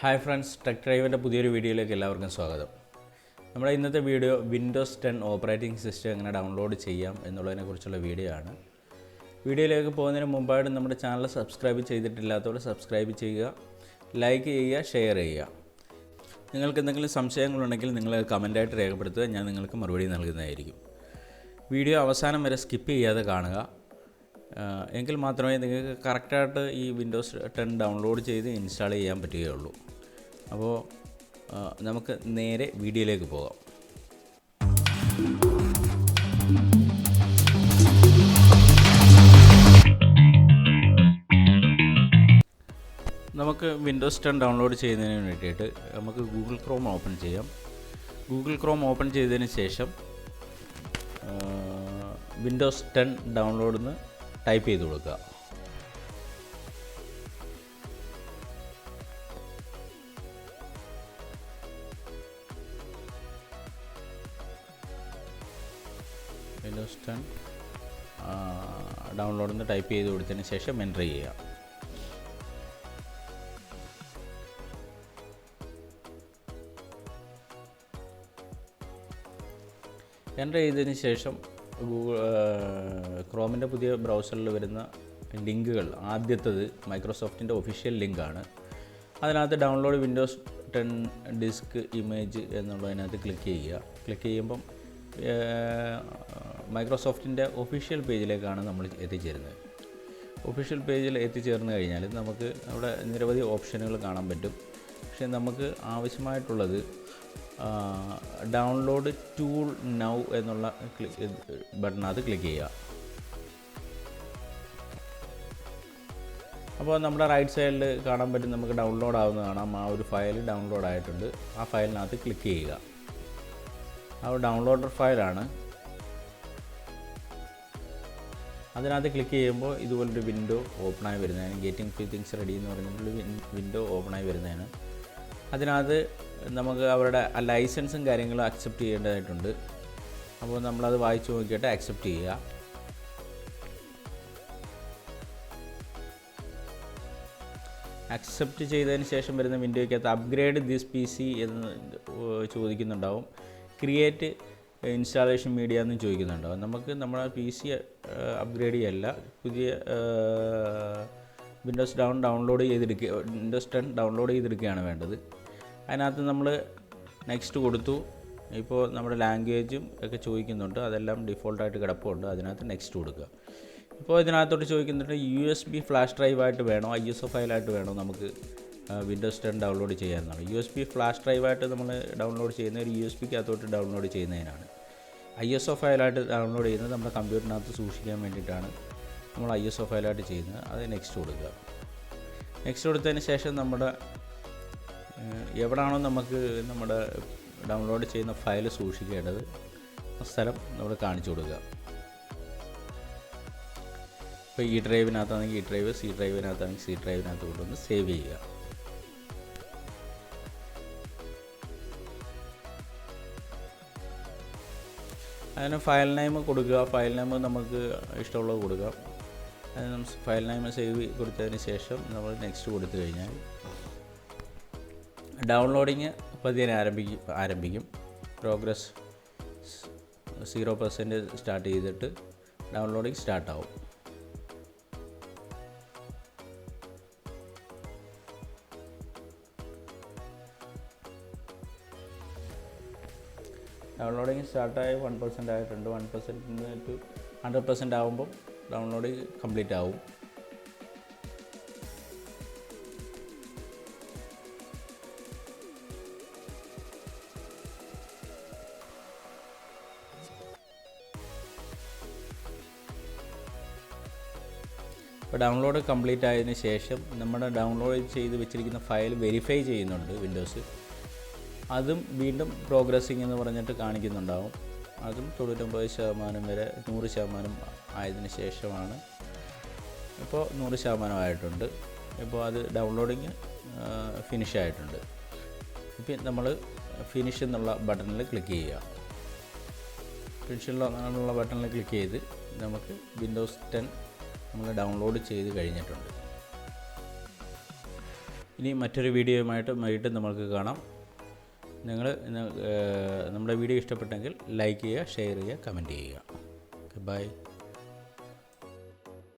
Hi friends, tech ഡ്രൈവിൻ്റെ പുതിയൊരു വീഡിയോയിലേക്ക് എല്ലാവർക്കും സ്വാഗതം. നമ്മുടെ ഇന്നത്തെ വീഡിയോ വിൻഡോസ് 10 ഓപ്പറേറ്റിംഗ് സിസ്റ്റം എങ്ങനെ ഡൗൺലോഡ് ചെയ്യാം എന്നുള്ളതിനെക്കുറിച്ചുള്ള വീഡിയോ ആണ്. വീഡിയോയിലേക്ക് പോകുന്നതിന് മുമ്പായിട്ട് നമ്മുടെ ചാനൽ സബ്സ്ക്രൈബ് ചെയ്തിട്ടില്ലാത്തവർ സബ്സ്ക്രൈബ് ചെയ്യുക, ലൈക്ക് ചെയ്യുക, ഷെയർ ചെയ്യുക. നിങ്ങൾക്ക് എന്തെങ്കിലും സംശയങ്ങളുണ്ടെങ്കിൽ നിങ്ങൾ കമൻറ്റായിട്ട് രേഖപ്പെടുത്തുക, ഞാൻ നിങ്ങൾക്ക് മറുപടി നൽകുന്നതായിരിക്കും. വീഡിയോ അവസാനം വരെ സ്കിപ്പ് ചെയ്യാതെ കാണുക, എങ്കിൽ മാത്രമേ നിങ്ങൾക്ക് കറക്റ്റായിട്ട് ഈ വിൻഡോസ് 10 ഡൗൺലോഡ് ചെയ്ത് ഇൻസ്റ്റാൾ ചെയ്യാൻ പറ്റുകയുള്ളൂ. അപ്പോൾ നമുക്ക് നേരെ വീഡിയോയിലേക്ക് പോകാം. നമുക്ക് വിൻഡോസ് 10 ഡൗൺലോഡ് ചെയ്യുന്നതിന് വേണ്ടിയിട്ട് നമുക്ക് ഗൂഗിൾ ക്രോം ഓപ്പൺ ചെയ്യാം. ഗൂഗിൾ ക്രോം ഓപ്പൺ ചെയ്തതിന് ശേഷം വിൻഡോസ് 10 ഡൗൺലോഡ് എന്ന് ടൈപ്പ് ചെയ്ത് കൊടുക്കുക. വിൻഡോസ് 10 ഡൗൺലോഡ് എന്ന് ടൈപ്പ് ചെയ്ത് കൊടുത്തതിന് ശേഷം എൻ്റർ ചെയ്യുക. എൻ്റർ ചെയ്തതിന് ശേഷം ക്രോമിൻ്റെ പുതിയ ബ്രൗസറിൽ വരുന്ന ലിങ്കുകൾ, ആദ്യത്തേത് മൈക്രോസോഫ്റ്റിൻ്റെ ഒഫീഷ്യൽ ലിങ്കാണ്. അതിനകത്ത് ഡൗൺലോഡ് വിൻഡോസ് 10 ഡിസ്ക് ഇമേജ് എന്നുള്ളതിനകത്ത് ക്ലിക്ക് ചെയ്യുക. ക്ലിക്ക് ചെയ്യുമ്പം മൈക്രോസോഫ്റ്റിൻ്റെ ഒഫീഷ്യൽ പേജിലേക്കാണ് നമ്മൾ എത്തിച്ചേരുന്നത്. ഒഫീഷ്യൽ പേജിൽ എത്തിച്ചേർന്ന് കഴിഞ്ഞാൽ നമുക്ക് അവിടെ നിരവധി ഓപ്ഷനുകൾ കാണാൻ പറ്റും. പക്ഷേ നമുക്ക് ആവശ്യമായിട്ടുള്ളത് ഡൗൺലോഡ് ടൂൾ നൗ എന്നുള്ള ബട്ടണകത്ത് ക്ലിക്ക് ചെയ്യുക. അപ്പോൾ നമ്മുടെ റൈറ്റ് സൈഡിൽ കാണാൻ പറ്റും, നമുക്ക് ഡൗൺലോഡ് ആവുന്നത് കാണാം. ആ ഒരു ഫയൽ ഡൗൺലോഡ് ആയിട്ടുണ്ട്. ആ ഫയലിനകത്ത് ക്ലിക്ക് ചെയ്യുക. ആ ഒരു ഡൗൺലോഡർ ഫയലാണ്. അതിനകത്ത് ക്ലിക്ക് ചെയ്യുമ്പോൾ ഇതുപോലൊരു വിൻഡോ ഓപ്പണായി വരുന്നതാണ്. ഗെറ്റിംഗ് ഫ്യൂ തിങ്സ് റെഡി എന്ന് പറഞ്ഞിട്ടുള്ള വിൻഡോ ഓപ്പണായി വരുന്നതാണ്. അതിനകത്ത് നമുക്ക് അവരുടെ ലൈസൻസും കാര്യങ്ങളും അക്സെപ്റ്റ് ചെയ്യേണ്ടതായിട്ടുണ്ട്. അപ്പോൾ നമ്മളത് വായിച്ചു നോക്കിയിട്ട് അക്സെപ്റ്റ് ചെയ്യുക. അക്സെപ്റ്റ് ചെയ്തതിന് ശേഷം വരുന്ന വിൻഡോയ്ക്കകത്ത് അപ്ഗ്രേഡ് ദിസ് PC എന്ന് ചോദിക്കുന്നുണ്ടാവും. ക്രിയേറ്റ് ഇൻസ്റ്റാളേഷൻ മീഡിയ എന്നും ചോദിക്കുന്നുണ്ടാവും. നമുക്ക് നമ്മുടെ PC അപ്ഗ്രേഡ് ചെയ്യല്ല, പുതിയ വിൻഡോസ് 10 ഡൗൺലോഡ് ചെയ്തെടുക്കുകയാണ് വേണ്ടത്. അതിനകത്ത് നമ്മൾ നെക്സ്റ്റ് കൊടുത്തു. ഇപ്പോൾ നമ്മുടെ ലാംഗ്വേജും ഒക്കെ ചോദിക്കുന്നുണ്ട്, അതെല്ലാം ഡിഫോൾട്ടായിട്ട് കിടപ്പുണ്ട്. അതിനകത്ത് നെക്സ്റ്റ് കൊടുക്കുക. ഇപ്പോൾ ഇതിനകത്തോട്ട് ചോദിക്കുന്നുണ്ട് USB ഫ്ലാഷ് ഡ്രൈവായിട്ട് വേണോ, ISO ഫയലായിട്ട് വേണോ നമുക്ക് വിൻഡോസ് 10 ഡൗൺലോഡ് ചെയ്യാമെന്നാണ്. USB ഫ്ലാഷ് ഡ്രൈവായിട്ട് നമ്മൾ ഡൗൺലോഡ് ചെയ്യുന്ന ഒരു USBക്കകത്തോട്ട് ഡൗൺലോഡ് ചെയ്യുന്നതിനാണ്. ISO ഫയലായിട്ട് ഡൗൺലോഡ് ചെയ്യുന്നത് നമ്മുടെ കമ്പ്യൂട്ടറിനകത്ത് സൂക്ഷിക്കാൻ വേണ്ടിയിട്ടാണ് നമ്മൾ ISO ഫയലായിട്ട് ചെയ്യുന്നത്. അത് നെക്സ്റ്റ് കൊടുക്കുക. നെക്സ്റ്റ് കൊടുത്തതിന് ശേഷം നമ്മുടെ എവിടെയാണോ നമുക്ക് നമ്മുടെ ഡൗൺലോഡ് ചെയ്യുന്ന ഫയൽ സൂക്ഷിക്കേണ്ടത് ആ സ്ഥലം നമ്മൾ കാണിച്ചു കൊടുക്കുക. ഇപ്പോൾ ഈ ഡ്രൈവിനകത്താണെങ്കിൽ ഈ ഡ്രൈവ്, C ഡ്രൈവിനകത്താണെങ്കിൽ C ഡ്രൈവിനകത്ത് കൊണ്ടുവന്ന് സേവ് ചെയ്യുക. അതിന് ഫയൽ നെയിം കൊടുക്കുക. ഫയൽ നെയിം നമുക്ക് ഇഷ്ടമുള്ളത് കൊടുക്കാം. അതിന് ഫയൽ നെയിം സേവ് കൊടുത്തതിന് ശേഷം നമ്മൾ നെക്സ്റ്റ് കൊടുത്തു കഴിഞ്ഞാൽ ഡൗൺലോഡിങ് പതിയെ ആരംഭിക്കും. പ്രോഗ്രസ് 0% സ്റ്റാർട്ട് ചെയ്തിട്ട് ഡൗൺലോഡിങ് സ്റ്റാർട്ടാവും. ഡൗൺലോഡിങ് സ്റ്റാർട്ടായി 1% ആയിട്ടുണ്ട്. 1% to 100% ആകുമ്പം ഡൗൺലോഡ് കംപ്ലീറ്റ് ആവും. ഇപ്പോൾ ഡൗൺലോഡ് കംപ്ലീറ്റ് ആയതിന് ശേഷം നമ്മുടെ ഡൗൺലോഡ് ചെയ്ത് വെച്ചിരിക്കുന്ന ഫയൽ വെരിഫൈ ചെയ്യുന്നുണ്ട് വിൻഡോസ്. അതും വീണ്ടും പ്രോഗ്രസ്സിങ് എന്ന് പറഞ്ഞിട്ട് കാണിക്കുന്നുണ്ടാവും. അതും 99% വരെ 100% ആയതിനു ശേഷമാണ്. ഇപ്പോൾ 100% ആയിട്ടുണ്ട്. ഇപ്പോൾ അത് ഡൗൺലോഡിങ് ഫിനിഷ് ആയിട്ടുണ്ട്. ഇപ്പം നമ്മൾ ഫിനിഷ് എന്നുള്ള ബട്ടണിൽ ക്ലിക്ക് ചെയ്യുക. ഫിനിഷ് എന്നുള്ള ബട്ടണിൽ ക്ലിക്ക് ചെയ്ത് നമുക്ക് വിൻഡോസ് 10 നമ്മൾ ഡൗൺലോഡ് ചെയ്ത് കഴിഞ്ഞിട്ടുണ്ട്. ഇനി മറ്റൊരു വീഡിയോയുമായിട്ട് വീണ്ടും നമ്മൾക്ക് കാണാം. നിങ്ങൾ നമ്മുടെ വീഡിയോ ഇഷ്ടപ്പെട്ടെങ്കിൽ ലൈക്ക് ചെയ്യുക, ഷെയർ ചെയ്യുക, കമൻറ്റ് ചെയ്യുക. ബൈ.